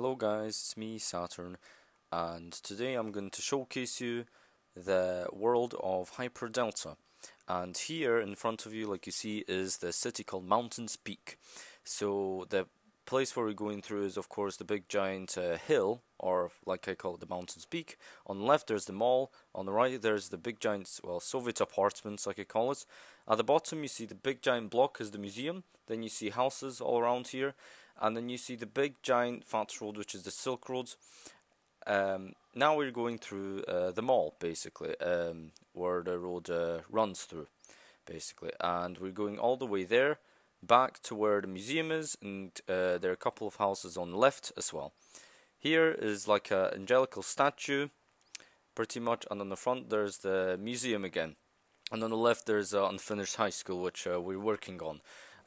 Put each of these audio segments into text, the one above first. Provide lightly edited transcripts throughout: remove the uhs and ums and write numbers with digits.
Hello guys, it's me Saturn, and today I'm going to showcase you the world of Hyperdelta. And here in front of you, like you see, is the city called Mountains Peak. So the place where we're going through is of course the big giant hill, or like I call it, the Mountains Peak. On the left there's the mall, on the right there's the big giant, well, Soviet apartments like I call it. At the bottom you see the big giant block is the museum, then you see houses all around here. And then you see the big giant fat road, which is the Silk Road. Now we're going through the mall, basically, where the road runs through, basically. And we're going all the way there, back to where the museum is, and there are a couple of houses on the left as well. Here is like an angelical statue, pretty much, and on the front there's the museum again. And on the left there's an unfinished high school, which we're working on.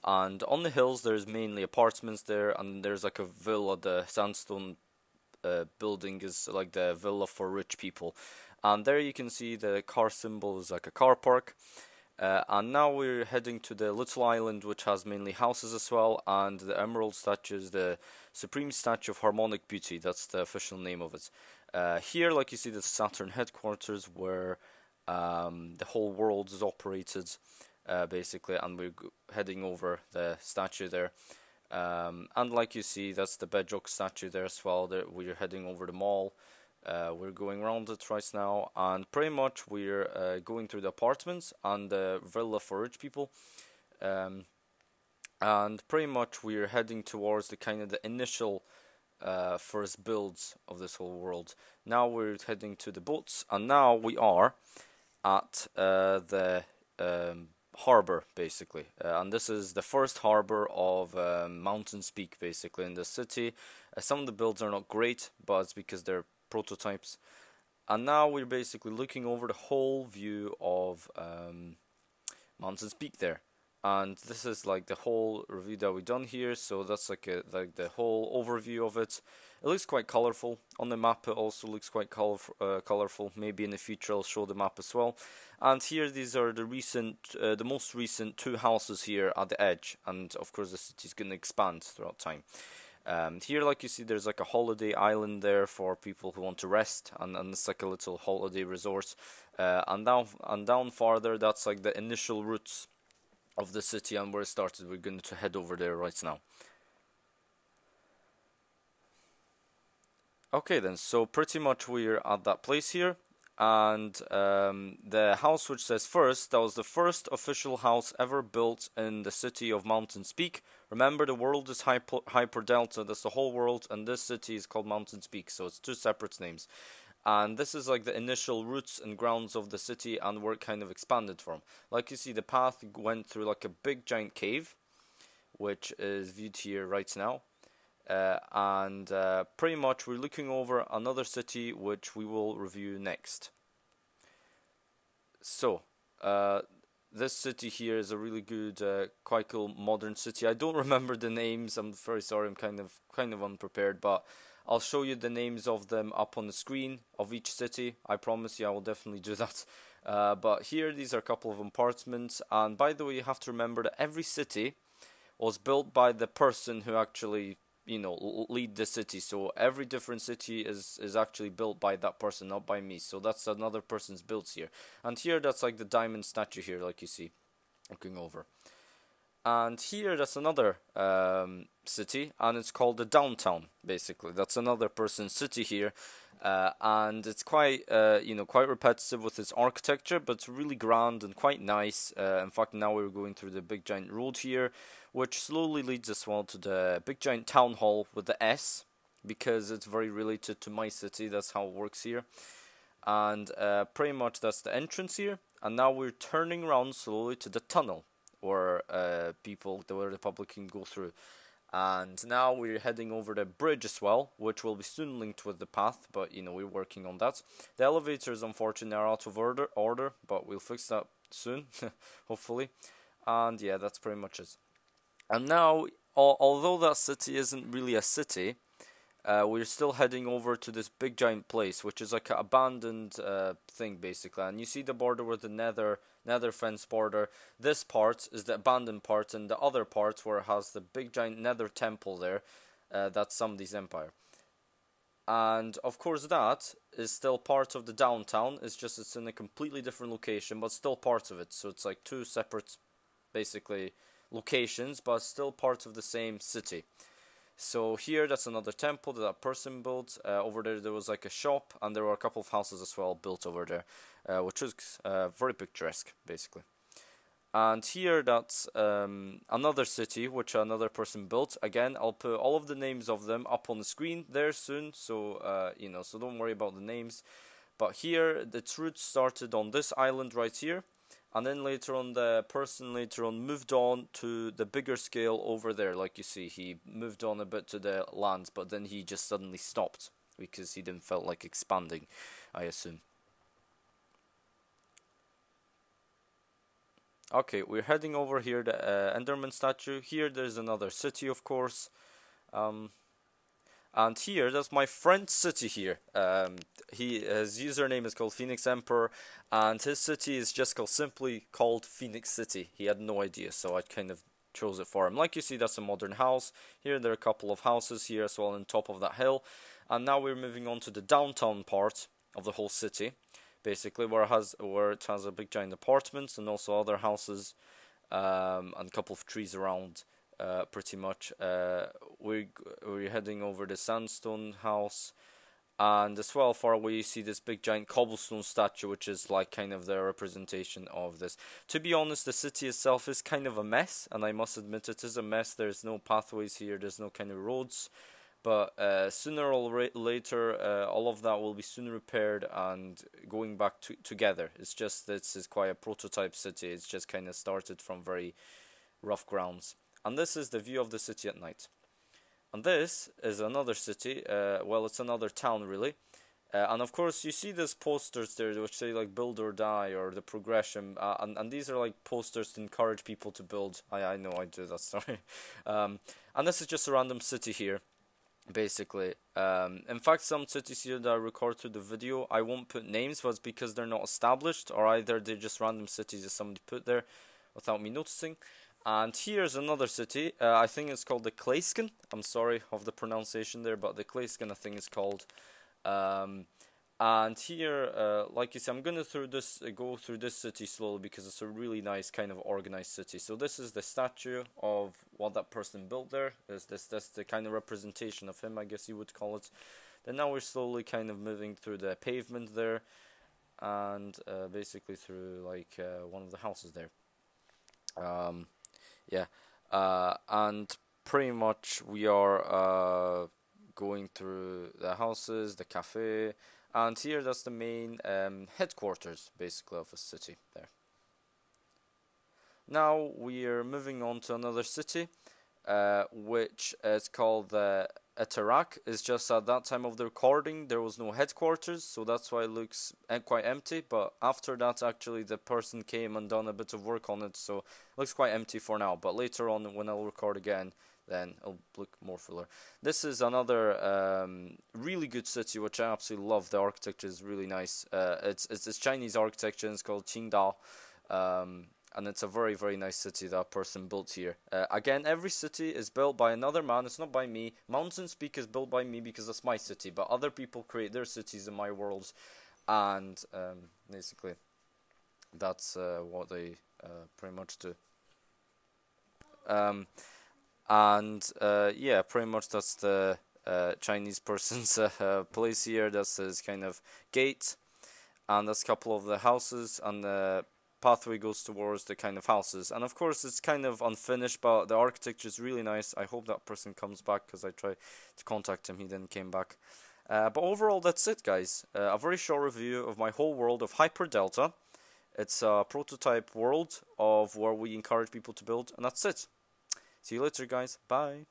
And on the hills there's mainly apartments there, and there's like a villa. The sandstone building is like the villa for rich people. And there you can see the car symbol is like a car park. And now we're heading to the little island, which has mainly houses as well, and the emerald statue is the supreme statue of harmonic beauty. That's the official name of it. Here, like you see, the Saturn headquarters, where the whole world is operated. Basically, and we're heading over the statue there, and like you see, that's the bedrock statue there as well. We're heading over the mall. We're going around it right now, and pretty much we're going through the apartments and the villa for rich people, and pretty much we're heading towards the kind of the initial first builds of this whole world. Now we're heading to the boats, and now we are at the harbor, basically, and this is the first harbor of Mountains Peak, basically, in the city. Some of the builds are not great, but it's because they're prototypes. And now we're basically looking over the whole view of Mountains Peak there, and this is like the whole review that we've done here. So that's like the whole overview of it. It looks quite colorful on the map. It also looks quite colorful. Maybe in the future I'll show the map as well. And here, these are the most recent two houses here at the edge, and of course the city is going to expand throughout time. Here, like you see, there's like a holiday island there for people who want to rest, and it's like a little holiday resort. And down farther, that's like the initial roots of the city and where it started. We're going to head over there right now. Okay then, so pretty much we're at that place here, and the house which says first, that was the first official house ever built in the city of Mountains Peak. Remember, the world is Hyperdelta, that's the whole world, and this city is called Mountains Peak, so it's two separate names. And this is like the initial roots and grounds of the city, and where it kind of expanded from. Like you see, the path went through like a big giant cave, which is viewed here right now. And pretty much we're looking over another city which we will review next. So this city here is a really good, quite cool modern city. I don't remember the names. I'm very sorry. I'm kind of unprepared, but I'll show you the names of them up on the screen of each city. I promise you I will definitely do that. But here, these are a couple of apartments. And by the way, you have to remember that every city was built by the person who actually, you know, lead the city. So every different city is actually built by that person, not by me. So that's another person's builds here. And here, that's like the diamond statue here, like you see, looking over. And here, that's another city, and it's called the downtown, basically. That's another person's city here. And it's quite, quite repetitive with its architecture, but it's really grand and quite nice. In fact, now we're going through the big giant road here, which slowly leads us well to the big giant town hall with the S, because it's very related to my city. That's how it works here. And pretty much that's the entrance here. And now we're turning around slowly to the tunnel, where where the public can go through. And now we're heading over the bridge as well, which will be soon linked with the path, but you know, we're working on that. The elevators, unfortunately, are out of order, but we'll fix that soon, hopefully. And yeah, that's pretty much it. And now, although that city isn't really a city, we're still heading over to this big giant place, which is like an abandoned thing, basically. And you see the border with the nether fence border. This part is the abandoned part, and the other part where it has the big giant nether temple there, that's somebody's empire. And of course that is still part of the downtown. It's just it's in a completely different location, but still part of it. So it's like two separate, basically, locations, but still part of the same city. So here, that's another temple that that person built. Over there was like a shop, and there were a couple of houses as well built over there, which was very picturesque, basically. And here, that's another city which another person built. Again, I'll put all of the names of them up on the screen there soon, so you know, so don't worry about the names. But here, its roots started on this island right here, and then later on, the person later on moved on to the bigger scale over there. Like you see, he moved on a bit to the lands, but then he just suddenly stopped because he didn't felt like expanding, I assume. Okay, we're heading over here, the Enderman statue. Here, there's another city, of course. And here, that's my friend's city here. His username is called Phoenix Emperor, and his city is just simply called Phoenix City. He had no idea, so I kind of chose it for him. Like you see, that's a modern house. Here, there are a couple of houses here as well on top of that hill. And now we're moving on to the downtown part of the whole city. Basically, where it has a big giant apartments and also other houses, and a couple of trees around. Pretty much, we're heading over the sandstone house, and as well far away you see this big giant cobblestone statue, which is like kind of the representation of this. To be honest, the city itself is kind of a mess, and I must admit it is a mess. There's no pathways here, there's no kind of roads. But sooner or later, all of that will be soon repaired and going back together. It's just this is quite a prototype city. It's just kind of started from very rough grounds. And this is the view of the city at night. And this is another city. Well, it's another town, really. And of course, you see these posters there which say like "Build or Die" or the progression. And these are like posters to encourage people to build. I know I do that, sorry. And this is just a random city here. Basically, in fact, some cities here that I record through the video, I won't put names, but it's because they're not established, or either they're just random cities that somebody put there without me noticing. And here's another city. I think it's called the Kleascon. I'm sorry of the pronunciation there, but the Kleascon I think it's called. And here, like you see, I'm gonna go through this city slowly because it's a really nice kind of organized city. So this is the statue of what that person built there. That's the kind of representation of him, I guess you would call it. Then now we're slowly kind of moving through the pavement there, and basically through like one of the houses there. Yeah, and pretty much we are going through the houses, the cafe. And here, that's the main headquarters, basically, of a city there. Now, we're moving on to another city, which is called Etarak. It's just at that time of the recording, there was no headquarters, so that's why it looks quite empty. But after that, actually, the person came and done a bit of work on it, so it looks quite empty for now. But later on, when I'll record again, then it'll look more fuller. This is another really good city, which I absolutely love. The architecture is really nice. It's Chinese architecture, and it's called Qingdao. And it's a very, very nice city that person built here. Again, every city is built by another man. It's not by me. Mountain Peak is built by me because that's my city. But other people create their cities in my worlds. And basically, that's what they pretty much do. Yeah, pretty much that's the Chinese person's place here. That's his kind of gate, and that's a couple of the houses, and the pathway goes towards the kind of houses. And of course, it's kind of unfinished, but the architecture is really nice. I hope that person comes back, because I tried to contact him, he didn't came back. But overall, that's it, guys. A very short review of my whole world of Hyperdelta. It's a prototype world of where we encourage people to build, and that's it. See you later, guys. Bye.